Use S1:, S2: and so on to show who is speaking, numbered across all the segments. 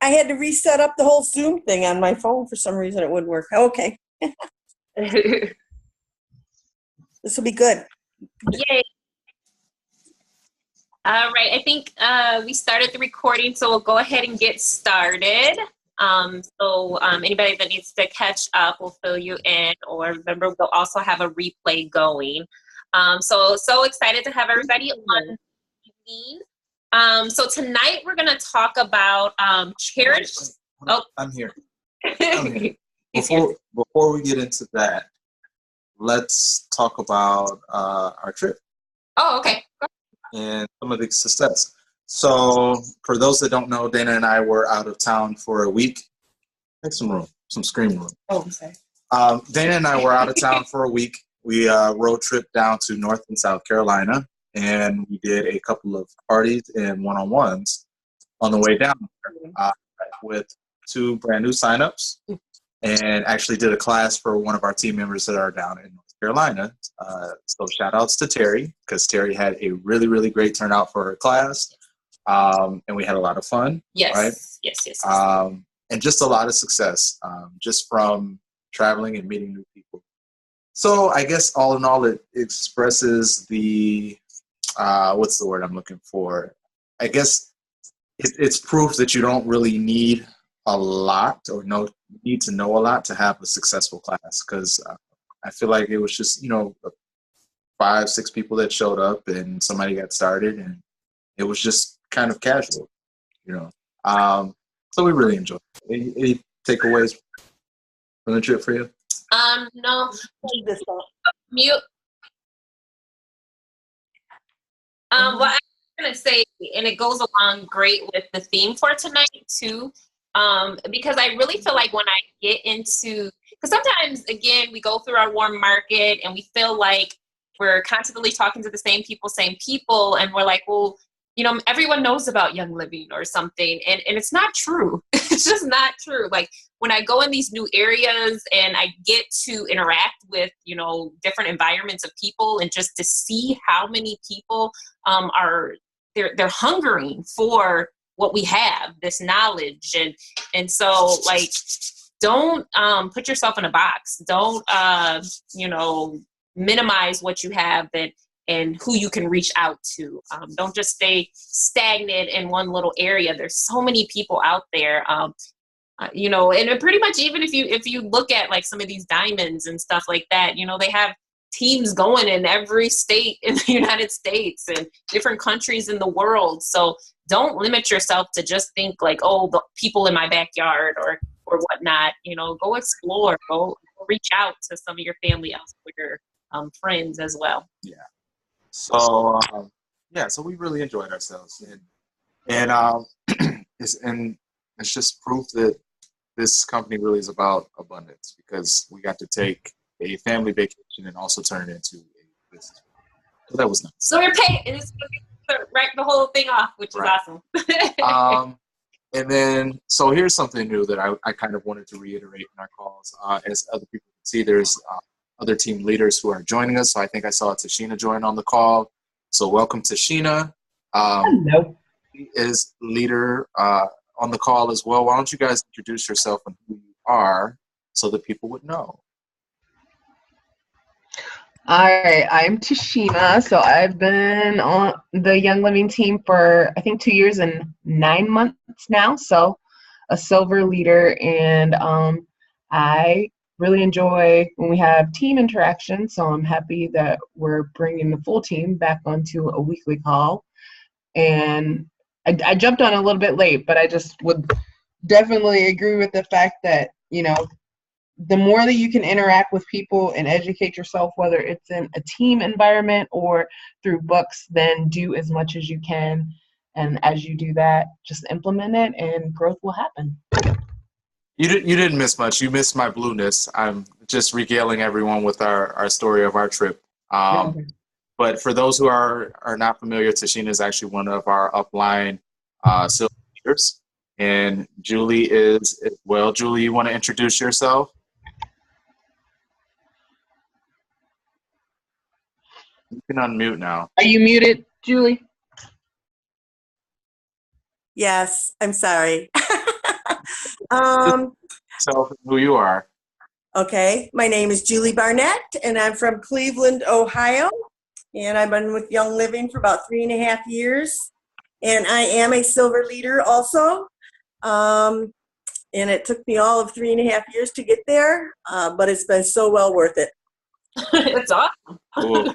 S1: I had to reset up the whole Zoom thing on my phone for some reason. It wouldn't work. Okay, this will be good.
S2: Yay. All right, I think we started the recording, so we'll go ahead and get started. Anybody that needs to catch up, we'll fill you in, or remember, we'll also have a replay going. So excited to have everybody on. So tonight we're going to talk about cherish. Oh,
S3: I'm here. Before we get into that, let's talk about our trip.
S2: Oh, okay.
S3: And some of the success. So for those that don't know, Dana and I were out of town for a week. Make some room, some scream room.
S2: Oh, I'm sorry.
S3: Dana and I were out of town for a week. We road trip down to North and South Carolina, and we did a couple of parties and one-on-ones on the way down with 2 brand new signups, and actually did a class for one of our team members that are down in North Carolina. So shout outs to Terry, because Terry had a really, really great turnout for her class. And we had a lot of fun.
S2: Yes.
S3: Right?
S2: Yes.
S3: And just a lot of success, just from traveling and meeting new people. So I guess all in all, it expresses the, what's the word I'm looking for? I guess it's proof that you don't really need a lot need to know a lot to have a successful class, because I feel like it was just, 5-6 people that showed up and somebody got started, and it was just kind of casual, So we really enjoyed it. Any takeaways from the trip for you?
S2: No. Mute. Well, I'm going to say, and it goes along great with the theme for tonight too, because I really feel like when I get into, because sometimes, again, we go through our warm market and we feel like we're constantly talking to the same people, and we're like, well, everyone knows about Young Living or something, and it's not true. It's just not true. Like, when I go in these new areas and I get to interact with, different environments of people, and just to see how many people they're hungering for what we have, this knowledge. And so, like, don't put yourself in a box. Don't, minimize what you have and who you can reach out to. Don't just stay stagnant in one little area. There's so many people out there, and pretty much even if you look at like some of these diamonds and stuff like that, they have teams going in every state in the United States and different countries in the world. So don't limit yourself to just think like, oh, the people in my backyard or whatnot. Go explore, go reach out to some of your family elsewhere, friends as well.
S3: Yeah. So so we really enjoyed ourselves, and it's just proof that this company really is about abundance, because we got to take a family vacation and also turn it into a business. So that was nice.
S2: So you're paying, and it's going to write the whole thing off, which is awesome.
S3: And then, so here's something new that I kind of wanted to reiterate in our calls. As other people can see, there's other team leaders who are joining us. So I think I saw Tashina join on the call. So welcome, Tashina.
S4: Hello.
S3: She is leader on the call as well. Why don't you guys introduce yourself and who you are so that people would know?
S4: All right, I'm Tashina. So I've been on the Young Living team for, I think, 2 years and 9 months now. So a silver leader, and I really enjoy when we have team interaction. So I'm happy that we're bringing the full team back onto a weekly call. And I jumped on a little bit late, but I just would definitely agree with the fact that, the more that you can interact with people and educate yourself, whether it's in a team environment or through books, then do as much as you can. And as you do that, just implement it and growth will happen.
S3: You didn't miss much. You missed my blueness. I'm just regaling everyone with our story of our trip. But for those who are not familiar, Tashina is actually one of our upline silver leaders. And Julie is as well. Julie, you want to introduce yourself? You can unmute now.
S4: Are you muted, Julie?
S1: Yes, I'm sorry.
S3: Tell who you are.
S1: Okay, my name is Julie Barnett, and I'm from Cleveland, Ohio, and I've been with Young Living for about 3.5 years, and I am a silver leader also, and it took me all of 3.5 years to get there, but it's been so well worth it.
S2: It's awesome.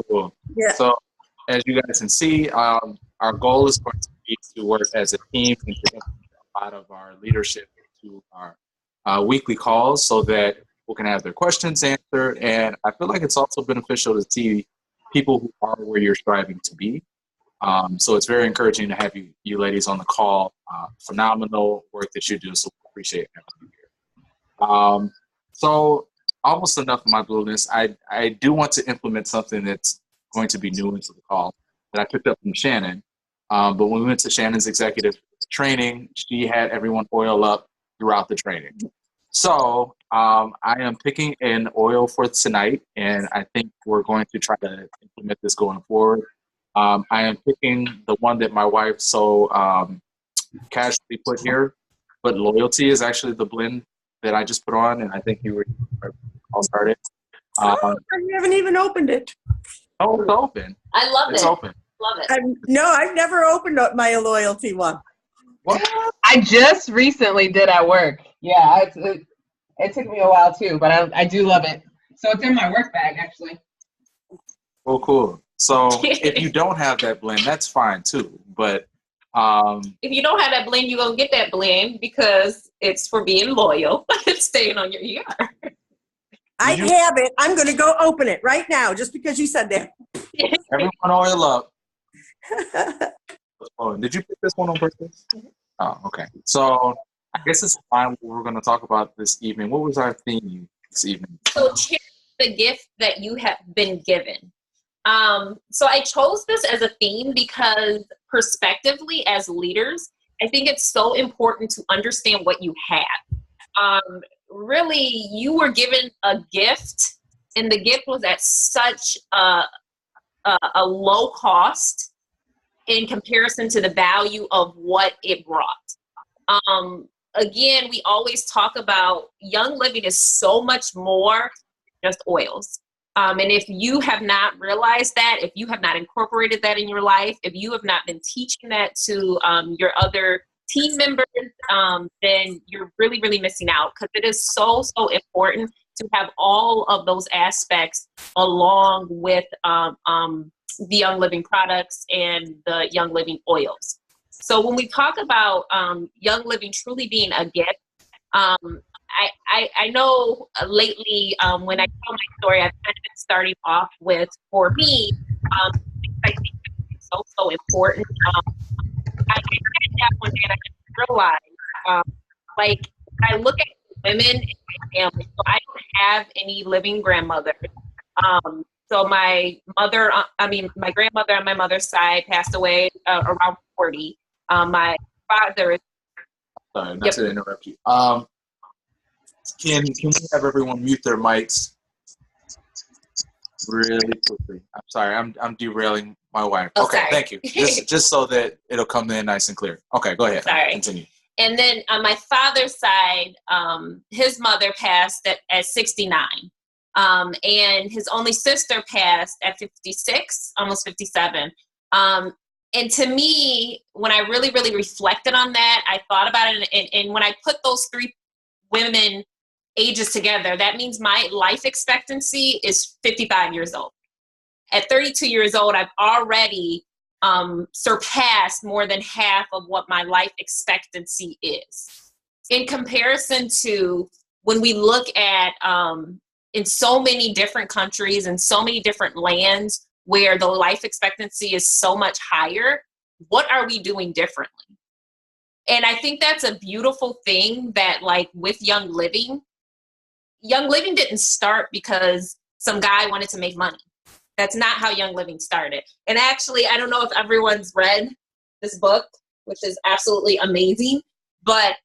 S3: Cool.
S1: Yeah.
S3: So, as you guys can see, our goal is going to be to work as a team and to implement a lot of our leadership to our weekly calls so that people can have their questions answered. And I feel like it's also beneficial to see people who are where you're striving to be. So it's very encouraging to have you ladies on the call. Phenomenal work that you do, so we appreciate having you here. So almost enough of my blueness. I do want to implement something that's going to be new into the call that I picked up from Shannon. But when we went to Shannon's executive training, she had everyone oil up throughout the training. So I am picking an oil for tonight, and I think we're going to try to implement this going forward. I am picking the one that my wife so casually put here, but Loyalty is actually the blend that I just put on, and I think you were all started.
S1: I haven't even opened it.
S3: Oh, it's open.
S2: I love
S3: It's
S2: it.
S3: open.
S2: Love it.
S1: I've never opened up my Loyalty one.
S3: What?
S4: I just recently did at work. Yeah, it took me a while too, but I do love it. So it's in my work bag, actually.
S3: Oh, cool. So if you don't have that blend, that's fine too. But
S2: if you don't have that blend, you're going to get that blend because it's for being loyal. It's staying on your ER.
S1: I have it. I'm going to go open it right now just because you said that.
S3: everyone oil up. Oh, did you pick this one on purpose? Oh, okay. So I guess it's fine what we're going to talk about this evening. What was our theme this evening?
S2: So cherish the gift that you have been given. So I chose this as a theme because perspectively as leaders, I think it's so important to understand what you have. Really, you were given a gift, and the gift was at such a low cost in comparison to the value of what it brought. Again, we always talk about Young Living is so much more than just oils. And if you have not realized that, if you have not incorporated that in your life, if you have not been teaching that to your other team members, then you're really, really missing out, because it is so, so important to have all of those aspects along with the Young Living products and the Young Living oils. So when we talk about Young Living truly being a gift, I know lately when I tell my story, I've kind of been starting off with, for me, I think it's so, so important. I had that one day and I just realized, like, I look at women in my family, so I don't have any living grandmothers. So my grandmother on my mother's side passed away around 40. My father is...
S3: Sorry, not to interrupt you. Can we have everyone mute their mics really quickly? I'm sorry, I'm derailing my wife.
S2: Oh,
S3: okay,
S2: sorry.
S3: Thank you. Just so that it'll come in nice and clear. Okay, go ahead.
S2: Sorry.
S3: Continue.
S2: And then on my father's side, his mother passed at 69. And his only sister passed at 56, almost 57. And to me, when I really, really reflected on that, I thought about it. And when I put those three women ages together, that means my life expectancy is 55 years old. At 32 years old, I've already surpassed more than half of what my life expectancy is. In comparison to when we look at in so many different countries and so many different lands where the life expectancy is so much higher, what are we doing differently? And I think that's a beautiful thing that, like, with Young Living didn't start because some guy wanted to make money. That's not how Young Living started. And actually, I don't know if everyone's read this book, which is absolutely amazing, but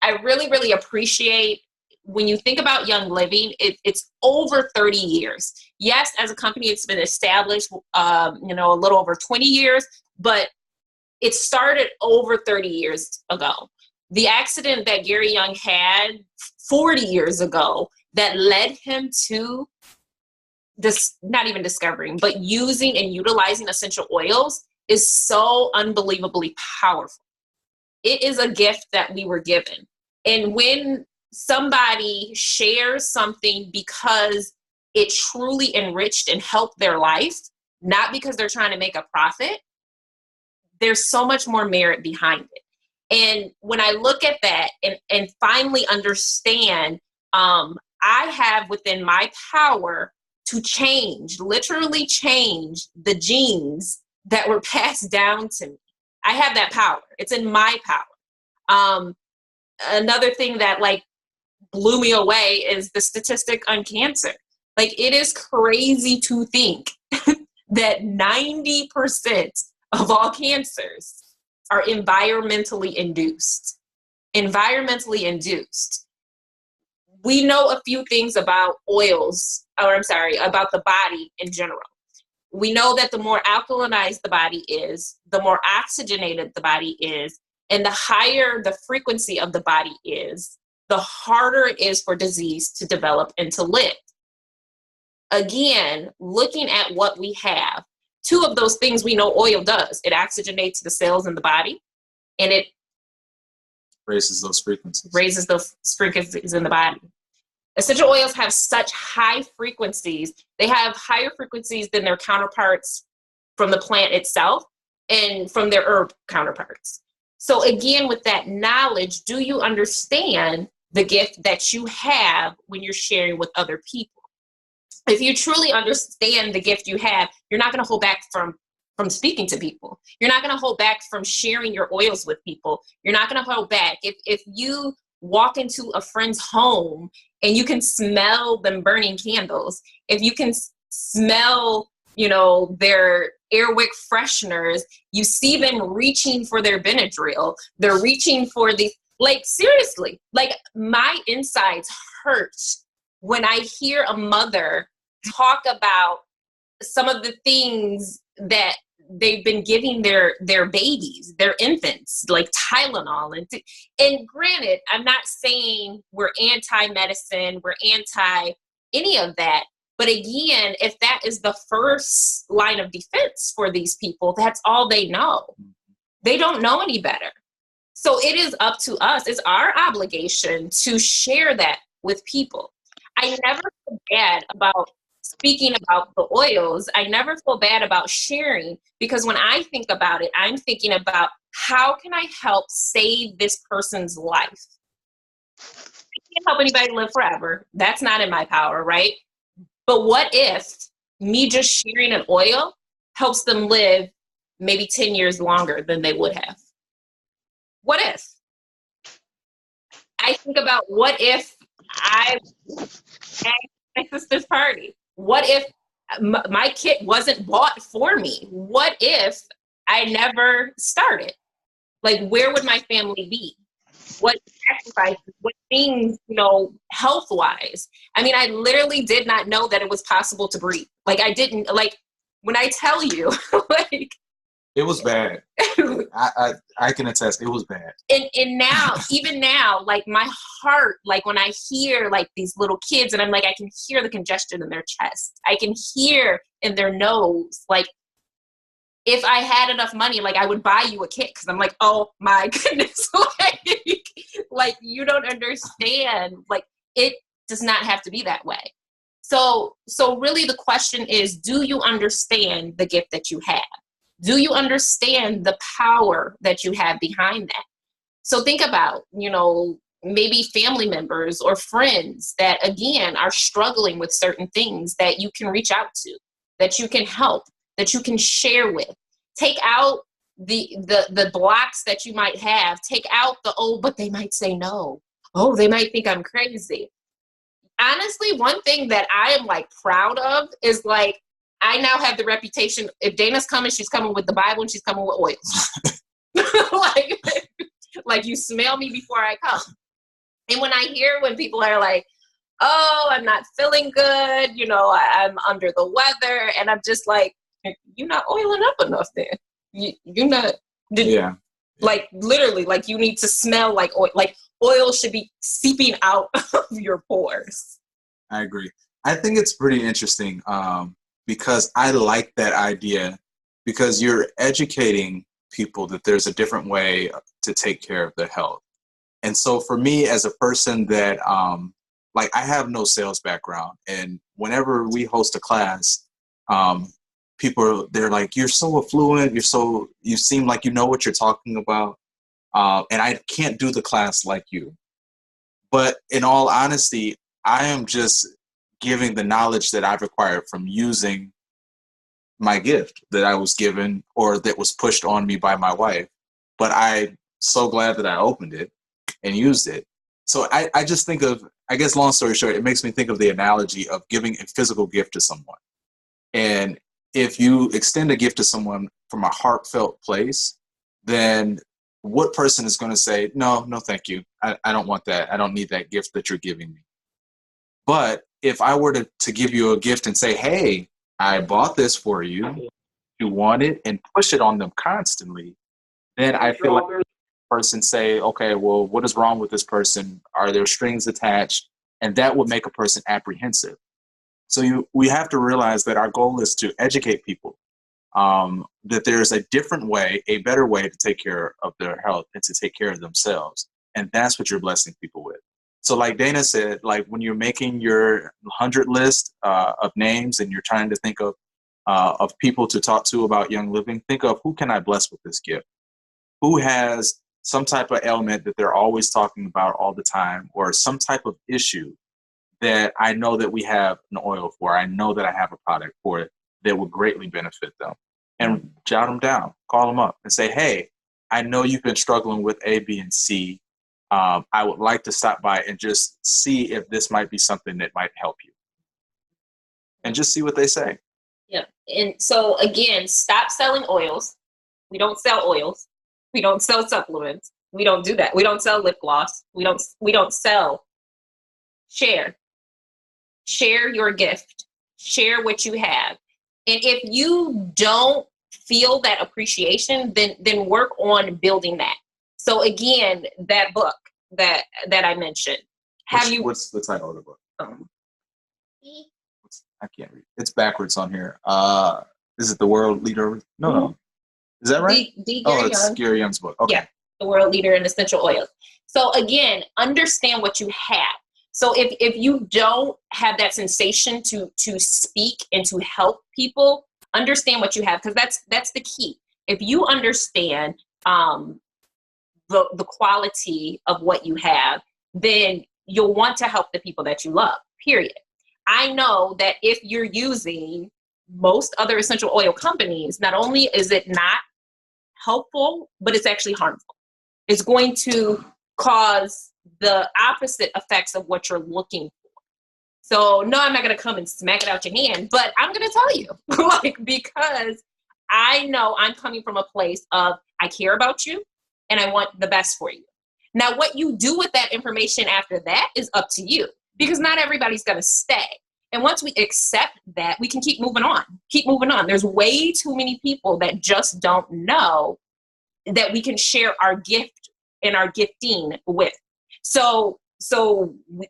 S2: I really, really appreciate when you think about Young Living, it's over 30 years. Yes, as a company, it's been established, a little over 20 years, but it started over 30 years ago. the accident that Gary Young had 40 years ago that led him to this, not even discovering, but using and utilizing essential oils is so unbelievably powerful. It is a gift that we were given. And when somebody shares something because it truly enriched and helped their life, not because they're trying to make a profit, there's so much more merit behind it. And when I look at that and finally understand, I have within my power to change, literally change the genes that were passed down to me. I have that power. It's in my power. Another thing that like blew me away is the statistic on cancer. Like, it is crazy to think that 90% of all cancers are environmentally induced. Environmentally induced. We know a few things about oils, or I'm sorry, about the body in general. We know that the more alkalinized the body is, the more oxygenated the body is, and the higher the frequency of the body is, the harder it is for disease to develop and to live. Again, looking at what we have, two of those things we know oil does. It oxygenates the cells in the body, and it
S3: raises those frequencies.
S2: Raises those frequencies in the body. Essential oils have such high frequencies. They have higher frequencies than their counterparts from the plant itself and from their herb counterparts. So again, with that knowledge, do you understand the gift that you have when you're sharing with other people? If you truly understand the gift you have, you're not going to hold back from speaking to people. You're not going to hold back from sharing your oils with people. You're not going to hold back. If you walk into a friend's home and you can smell them burning candles, if you can smell, their Airwick fresheners, you see them reaching for their Benadryl, they're reaching for the, like, seriously, like, my insides hurt when I hear a mother talk about some of the things that they've been giving their babies, their infants, like Tylenol. And granted, I'm not saying we're anti-medicine, we're anti any of that. But again, if that is the first line of defense for these people, that's all they know. They don't know any better. So it is up to us. It's our obligation to share that with people. I never feel bad about speaking about the oils. I never feel bad about sharing, because when I think about it, I'm thinking about, how can I help save this person's life? I can't help anybody live forever. That's not in my power, right? But what if me just sharing an oil helps them live maybe 10 years longer than they would have? What if? I think about, what if I had my sister's party? What if my kit wasn't bought for me? What if I never started? Like, where would my family be? What sacrifices, what things, health-wise? I mean, I literally did not know that it was possible to breathe. Like, I didn't, like, when I tell you, like,
S3: it was bad. I can attest, it was bad.
S2: And now, even now, like, my heart, like, when I hear, like, these little kids, and I'm like, I can hear the congestion in their chest. I can hear in their nose. Like, if I had enough money, like, I would buy you a kit, because I'm like, oh my goodness, like, you don't understand. Like, it does not have to be that way. So really the question is, do you understand the gift that you have? Do you understand the power that you have behind that? So think about, maybe family members or friends that, again, are struggling with certain things that you can reach out to, that you can help, that you can share with. Take out the blocks that you might have. Take out the, oh, but they might say no. Oh, they might think I'm crazy. Honestly, one thing that I am, like, proud of is, like, I now have the reputation, if Dana's coming, she's coming with the Bible and she's coming with oils. like, you smell me before I come. And when I hear when people are like, oh, I'm not feeling good, I'm under the weather, and I'm just like, you're not oiling up enough then. You're not.
S3: Yeah.
S2: Like literally, like you need to smell like oil. Like oil should be seeping out of your pores.
S3: I agree. I think it's pretty interesting because I like that idea because you're educating people that there's a different way to take care of their health. And so for me as a person that like I have no sales background, and whenever we host a class, people they're like, you're so affluent, you seem like you know what you're talking about, and I can't do the class like you. But in all honesty, I am just giving the knowledge that I've acquired from using my gift that I was given or that was pushed on me by my wife. But I'm so glad that I opened it and used it. So I just think of, I guess long story short, it makes me think of the analogy of giving a physical gift to someone. And if you extend a gift to someone from a heartfelt place, then what person is going to say, no, thank you. I don't want that. I don't need that gift that you're giving me. But if I were to give you a gift and say, hey, I bought this for you, you want it, and push it on them constantly, then I feel like the person say, okay, well, what is wrong with this person? Are there strings attached? And that would make a person apprehensive. So we have to realize that our goal is to educate people, that there's a different way, a better way to take care of their health and to take care of themselves. And that's what you're blessing people with. So like Dana said, like when you're making your 100 list of names and you're trying to think of people to talk to about Young Living, think of who can I bless with this gift? Who has some type of ailment that they're always talking about all the time, or some type of issue that I know that we have an oil for, I know that I have a product for it that will greatly benefit them. And jot them down, call them up and say, hey, I know you've been struggling with A, B, and C. I would like to stop by and just see if this might be something that might help you. And just see what they say.
S2: Yeah. And so again, stop selling oils. We don't sell oils. We don't sell supplements. We don't do that. We don't sell lip gloss. We don't sell. Share your gift. Share what you have. And if you don't feel that appreciation, then work on building that. So again, that book that I mentioned. What's
S3: the title of the book? I can't read. It's backwards on here. Is it The World Leader? No. Is that right? It's Gary Young's book. Okay. Yeah,
S2: The World Leader in Essential Oils. So again, understand what you have. So if you don't have that sensation to speak and to help people, understand what you have, because that's the key. If you understand the quality of what you have, then you'll want to help the people that you love, period. I know that if you're using most other essential oil companies, not only is it not helpful, but it's actually harmful. It's going to cause the opposite effects of what you're looking for. So no, I'm not going to come and smack it out your hand, but I'm going to tell you, because I know I'm coming from a place of I care about you and I want the best for you. Now, what you do with that information after that is up to you, because not everybody's going to stay. And once we accept that, we can keep moving on. There's way too many people that just don't know that we can share our gift and our gifting with. So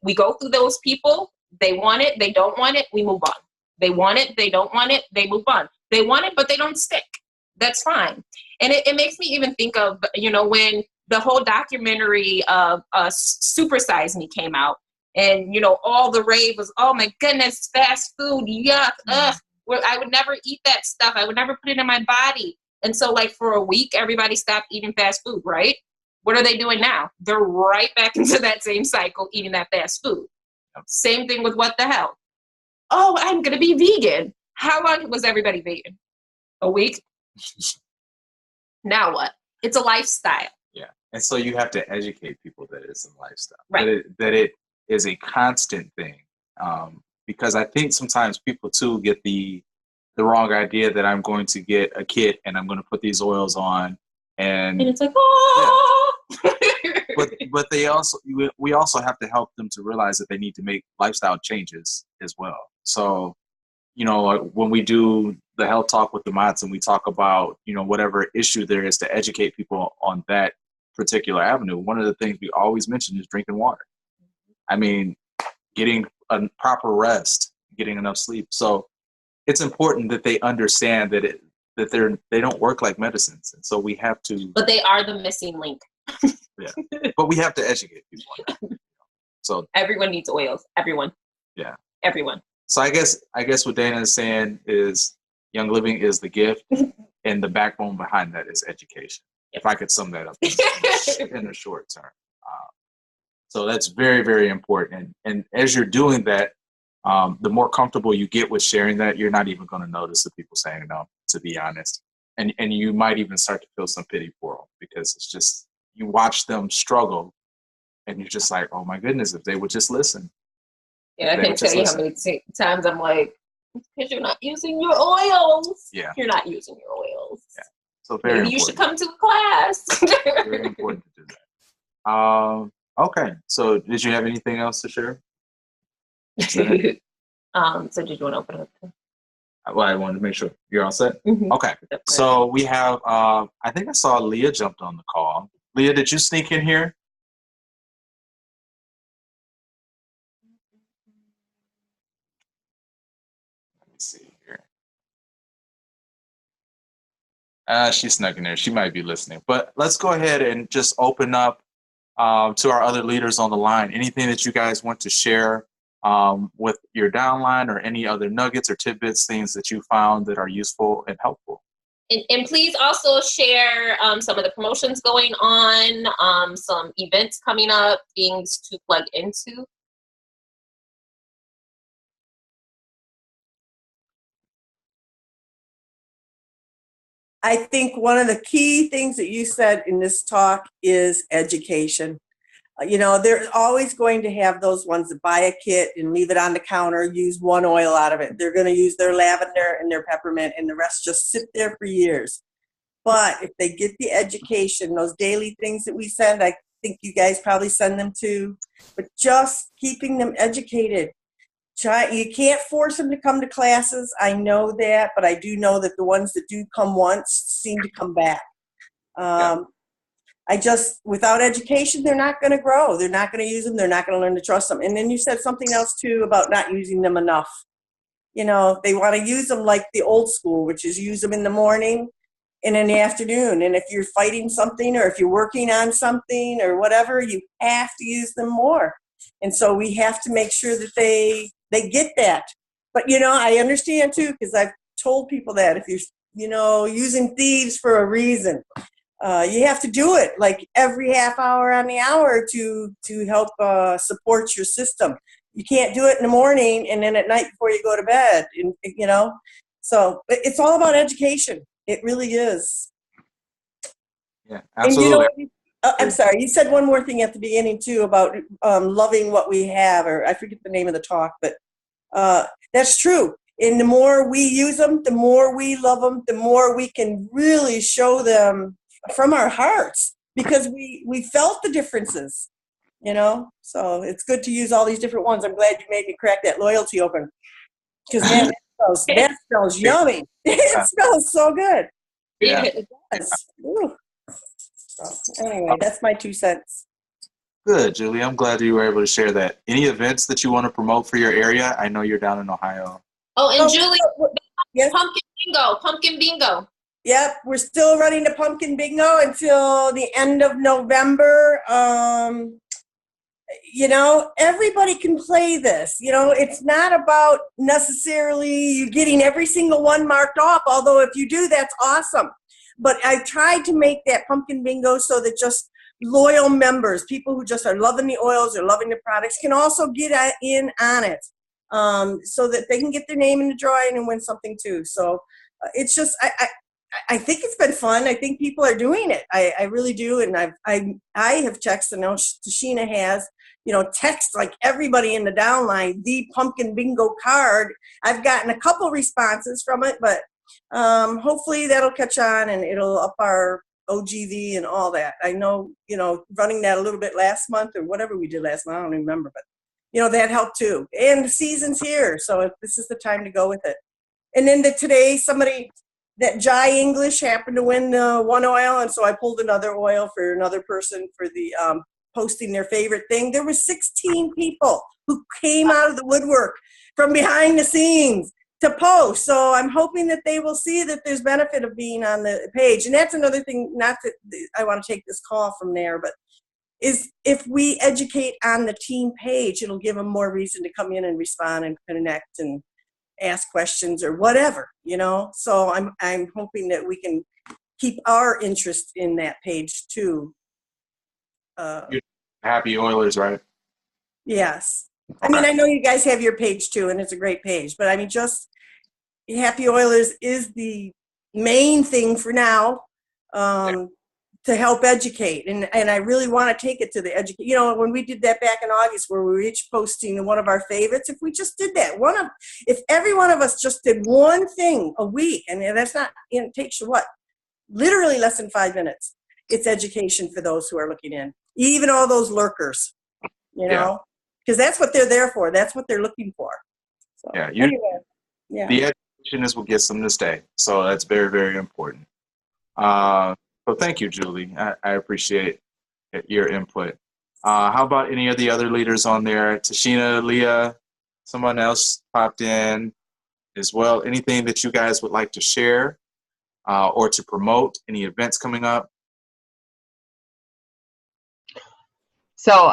S2: we go through those people. They want it, they don't want it, we move on. They want it, they don't want it, they move on. They want it, but they don't stick. That's fine. And it makes me even think of, when the whole documentary of Super Size Me came out, and, all the rave was, oh my goodness, fast food, yuck, ugh. I would never eat that stuff. I would never put it in my body. And so for a week, everybody stopped eating fast food, right? What are they doing now? They're right back into that same cycle, eating that fast food. Same thing with what the hell. Oh, I'm going to be vegan. How long was everybody vegan? A week? Now what? It's a lifestyle.
S3: Yeah. And so you have to educate people that it's a lifestyle.
S2: Right.
S3: That it is a constant thing. Because I think sometimes people too get the wrong idea that I'm going to get a kit and I'm going to put these oils on and
S2: it's like, oh.
S3: Yeah. But we also have to help them to realize that they need to make lifestyle changes as well. So, when we do the health talk with the Mots and we talk about, whatever issue there is to educate people on that particular avenue, one of the things we always mention is drinking water. I mean, getting a proper rest, getting enough sleep. So it's important that they understand that they don't work like medicines. And so we have to.
S2: But they are the missing link.
S3: Yeah. But we have to educate people on that. So
S2: everyone needs oils. Everyone.
S3: Yeah.
S2: Everyone.
S3: So I guess what Dana is saying is Young Living is the gift, and the backbone behind that is education. If I could sum that up in the short term. So that's very, very important. And as you're doing that, the more comfortable you get with sharing that, you're not even going to notice the people saying no, to be honest. And you might even start to feel some pity for them because it's just, you watch them struggle and you're just like, oh my goodness, if they would just listen.
S2: Yeah, I can't tell you how many times I'm like, because you're not using your oils.
S3: Yeah.
S2: You're not using your oils.
S3: Yeah. So very
S2: Maybe
S3: important.
S2: you should come to class.
S3: Very important to do that. Okay. So did you have anything else to share?
S2: So did you want to open up?
S3: Well, I wanted to make sure you're all set.
S2: Mm-hmm.
S3: Okay. So we have, I think I saw Leah jumped on the call. Leah, did you sneak in here? Let me see here. She snuck in there. She might be listening. But let's go ahead and just open up to our other leaders on the line. Anything that you guys want to share with your downline or any other nuggets or tidbits, things that you found that are useful and helpful.
S2: And please also share some of the promotions going on, some events coming up, things to plug into.
S1: I think one of the key things that you said in this talk is education. They're always going to have those ones that buy a kit and leave it on the counter, use one oil out of it. They're going to use their lavender and their peppermint, and the rest just sit there for years. But if they get the education, those daily things that we send, I think you guys probably send them too, but just keeping them educated. You can't force them to come to classes. I know that, but I do know that the ones that do come once seem to come back. Without education, they're not going to grow. They're not going to use them. They're not going to learn to trust them. And then you said something else too about not using them enough. They want to use them like the old school, which is use them in the morning and in the afternoon. And if you're fighting something or if you're working on something or whatever, you have to use them more. And so we have to make sure that they get that. But, I understand too, because I've told people that if you're, using thieves for a reason, you have to do it like every half hour on the hour to help support your system. You can't do it in the morning and then at night before you go to bed, So it's all about education. It really is.
S3: Yeah, absolutely.
S1: I'm sorry, you said one more thing at the beginning too about loving what we have, or I forget the name of the talk, but that's true. And the more we use them, the more we love them, the more we can really show them from our hearts, because we felt the differences, so it's good to use all these different ones. I'm glad you made me crack that loyalty open, because man, that smells yummy. It smells so good.
S3: Yeah.
S1: It does. Ooh. So, anyway, that's my 2 cents.
S3: Good, Julie. I'm glad that you were able to share that. Any events that you want to promote for your area? I know you're down in Ohio.
S2: Oh, and Julie,
S1: yes.
S2: Pumpkin bingo.
S1: Yep, we're still running the pumpkin bingo until the end of November. Everybody can play this. It's not about necessarily you getting every single one marked off, although if you do, that's awesome. But I tried to make that pumpkin bingo so that just loyal members, people who just are loving the oils or loving the products, can also get in on it, so that they can get their name in the drawing and win something too. So it's just, I think it's been fun. I think people are doing it. I really do. And I have texted, I know Tashina has, text like everybody in the downline, the pumpkin bingo card. I've gotten a couple responses from it, but hopefully that'll catch on and it'll up our OGV and all that. I know, running that a little bit last month or whatever we did last month, I don't remember, but that helped too. And the season's here, so this is the time to go with it. And then today, somebody, that Jai English happened to win one oil, and so I pulled another oil for another person for the posting their favorite thing. There were 16 people who came out of the woodwork from behind the scenes to post. So I'm hoping that they will see that there's benefit of being on the page. And that's another thing, not that I want to take this call from there, but is if we educate on the team page, it'll give them more reason to come in and respond and connect and ask questions or whatever, you know. So I'm hoping that we can keep our interest in that page too.
S3: Happy Oilers, right?
S1: Yes. I mean, I know you guys have your page too, and it's a great page, but I mean, just Happy Oilers is the main thing for now, to help educate. And I really want to take it to the educate. You know, when we did that back in August, where we were each posting one of our favorites, if we just did that, if every one of us just did one thing a week, and that's not, it takes you what? Literally less than 5 minutes. It's education for those who are looking in, even all those lurkers, you know, because that's what they're there for. That's what they're looking for. So, anyway, yeah.
S3: The education is what gets them to stay. So that's very, very important. So thank you, Julie. I appreciate your input. How about any of the other leaders on there? Tashina, Leah, someone else popped in as well. Anything that you guys would like to share or to promote? Any events coming up?
S4: So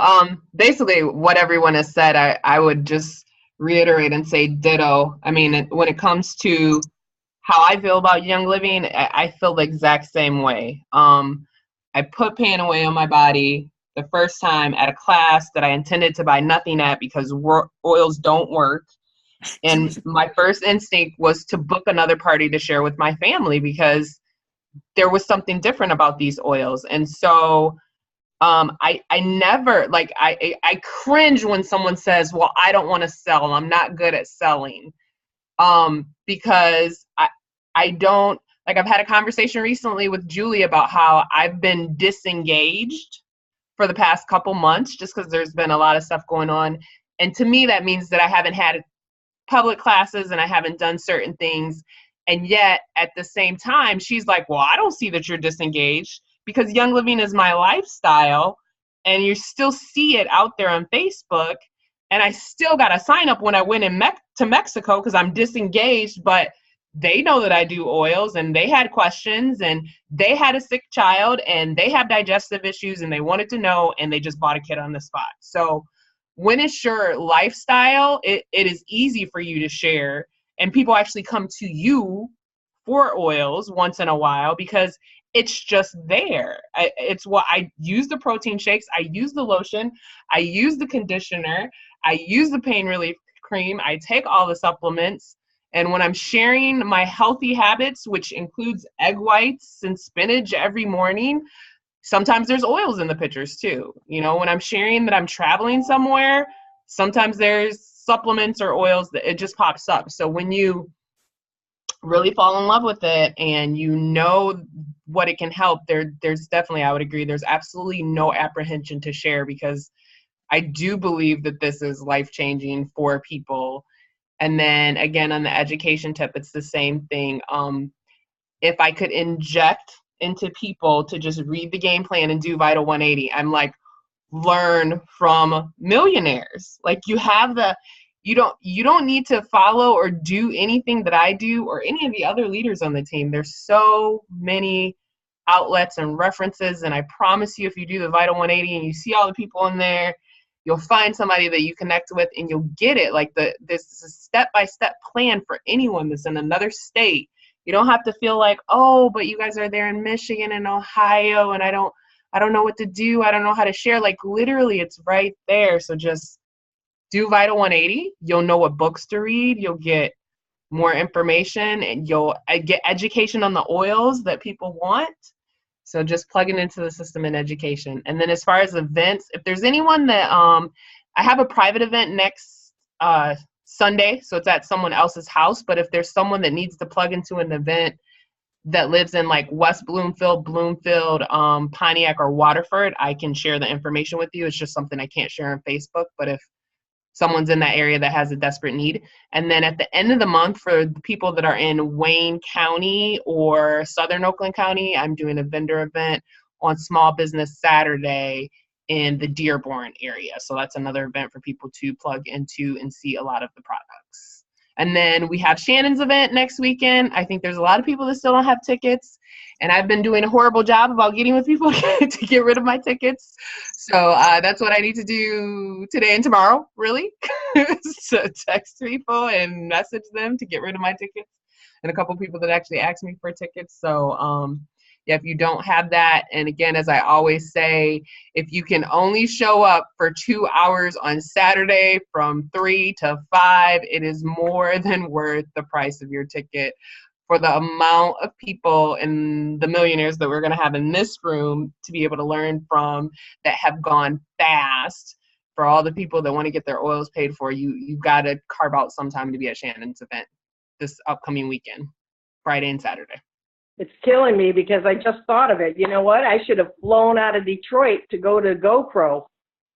S4: basically what everyone has said, I would just reiterate and say ditto. I mean, when it comes to how I feel about Young Living, I feel the exact same way. I put pain away on my body the first time at a class that I intended to buy nothing at because oils don't work. And my first instinct was to book another party to share with my family because there was something different about these oils. And so I never, like, I cringe when someone says, well, I don't want to sell. I'm not good at selling. Because I don't, like, I've had a conversation recently with Julie about how I've been disengaged for the past couple months just because there's been a lot of stuff going on. And to me, that means that I haven't had public classes and I haven't done certain things. And yet at the same time, she's like, well, I don't see that you're disengaged because Young Living is my lifestyle. And you still see it out there on Facebook. And I still got to sign up when I went to Mexico because I'm disengaged, but they know that I do oils and they had questions and they had a sick child and they have digestive issues and they wanted to know and they just bought a kit on the spot. So when it's your lifestyle, it is easy for you to share and people actually come to you for oils once in a while because it's just there. It's what I use the protein shakes. I use the lotion. I use the conditioner. I use the pain relief cream. I take all the supplements. And when I'm sharing my healthy habits, which includes egg whites and spinach every morning, sometimes there's oils in the pictures too. You know, when I'm sharing that I'm traveling somewhere, sometimes there's supplements or oils that it just pops up. So when you really fall in love with it and you know what it can help, there's definitely, I would agree, there's absolutely no apprehension to share because I do believe that this is life-changing for people. And then again, on the education tip, it's the same thing. If I could inject into people to just read the game plan and do Vital 180, I'm like, learn from millionaires. Like you don't need to follow or do anything that I do or any of the other leaders on the team. There's so many outlets and references. And I promise you, if you do the Vital 180 and you see all the people in there, you'll find somebody that you connect with and you'll get it. Like this is a step-by-step plan for anyone that's in another state. You don't have to feel like, oh, but you guys are there in Michigan and Ohio and I don't know what to do. I don't know how to share. Like literally it's right there. So just do Vital 180. You'll know what books to read. You'll get more information and you'll get education on the oils that people want. So just plugging into the system in education. And then as far as events, if there's anyone that, I have a private event next Sunday, so it's at someone else's house. But if there's someone that needs to plug into an event that lives in like West Bloomfield, Pontiac, or Waterford, I can share the information with you. It's just something I can't share on Facebook. But if someone's in that area that has a desperate need. And then at the end of the month, for the people that are in Wayne County or Southern Oakland County, I'm doing a vendor event on Small Business Saturday in the Dearborn area. So that's another event for people to plug into and see a lot of the products. And then we have Shannon's event next weekend. I think there's a lot of people that still don't have tickets, and I've been doing a horrible job about getting with people to get rid of my tickets. So that's what I need to do today and tomorrow, really. So text people and message them to get rid of my tickets, and a couple people that actually asked me for tickets. So yeah, if you don't have that, and again, as I always say, if you can only show up for 2 hours on Saturday from 3 to 5, it is more than worth the price of your ticket for the amount of people and the millionaires that we're going to have in this room to be able to learn from that have gone fast. For all the people that want to get their oils paid for, you've got to carve out some time to be at Shannon's event this upcoming weekend, Friday and Saturday.
S5: It's killing me because I just thought of it. You know what? I should have flown out of Detroit to go to GoPro.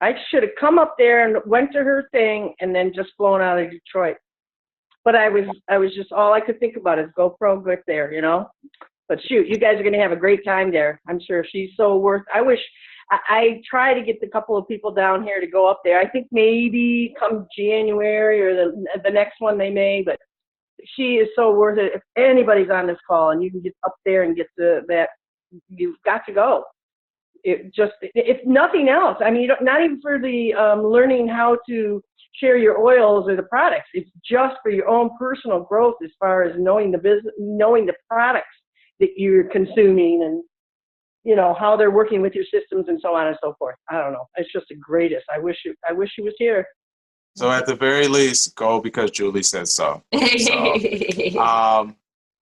S5: I should have come up there and went to her thing and then just flown out of Detroit. But I was just, all I could think about is GoPro, get there, you know? But shoot, you guys are going to have a great time there. I'm sure she's so worth, I try to get the couple of people down here to go up there. I think maybe come January or the next one they may, but she is so worth it. If anybody's on this call and you can get up there and get that, you've got to go. If nothing else, I mean, not even for the learning how to share your oils or the products. It's just for your own personal growth as far as knowing the business, knowing the products that you're consuming, and you know how they're working with your systems and so on and so forth. I don't know. It's just the greatest. I wish she was here.
S3: So at the very least, go because Julie says so.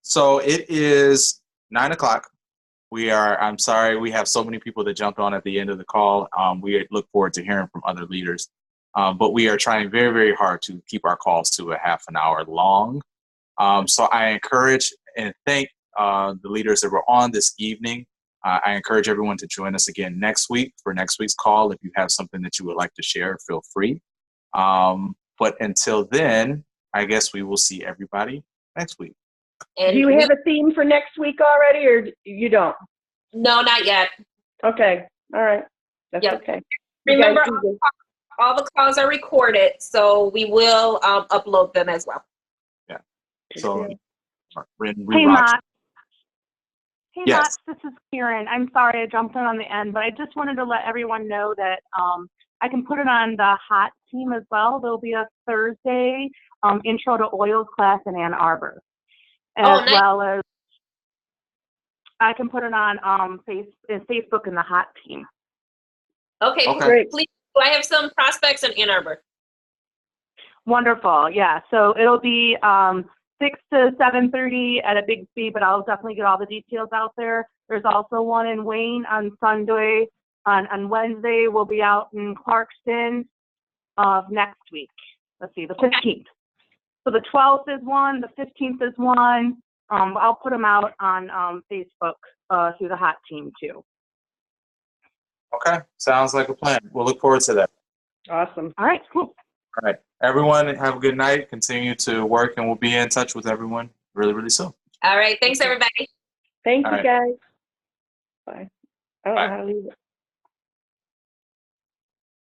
S3: So it is 9 o'clock. I'm sorry, we have so many people that jumped on at the end of the call. We look forward to hearing from other leaders. But we are trying very, very hard to keep our calls to a half an hour long. So I encourage and thank the leaders that were on this evening. I encourage everyone to join us again next week for next week's call. If you have something that you would like to share, feel free. But until then, I guess we will see everybody next week.
S2: And
S5: do you have a theme for next week already, or you don't?
S2: No, not yet.
S5: Okay. All right. That's okay.
S2: Remember, all the calls are recorded, so we will upload them as well.
S3: Yeah. So,
S6: Hey, Matt. Hey,
S3: yes.
S6: Matt, this is Karen. I'm sorry I jumped in on the end, but I just wanted to let everyone know that I can put it on the hot team as well. There'll be a Thursday intro to oils class in Ann Arbor, as well as I can put it on Facebook in the hot team.
S2: Okay,
S5: great.
S2: Please, do I have some prospects in Ann Arbor?
S6: Wonderful. Yeah, so it'll be 6 to 7:30 at a big fee, but I'll definitely get all the details out there. There's also one in Wayne on Sunday. On Wednesday, we'll be out in Clarkston of next week. Let's see, the 15th. So the 12th is one, the 15th is one. I'll put them out on Facebook through the hot team too.
S3: Okay, sounds like a plan. We'll look forward to that.
S5: Awesome.
S6: All right, cool.
S3: All right, everyone, have a good night. Continue to work, and we'll be in touch with everyone really, really soon.
S2: All right, thanks everybody.
S5: Thank
S3: All
S5: you,
S3: right.
S5: guys. Bye. I don't
S3: Bye.
S5: know how to leave it.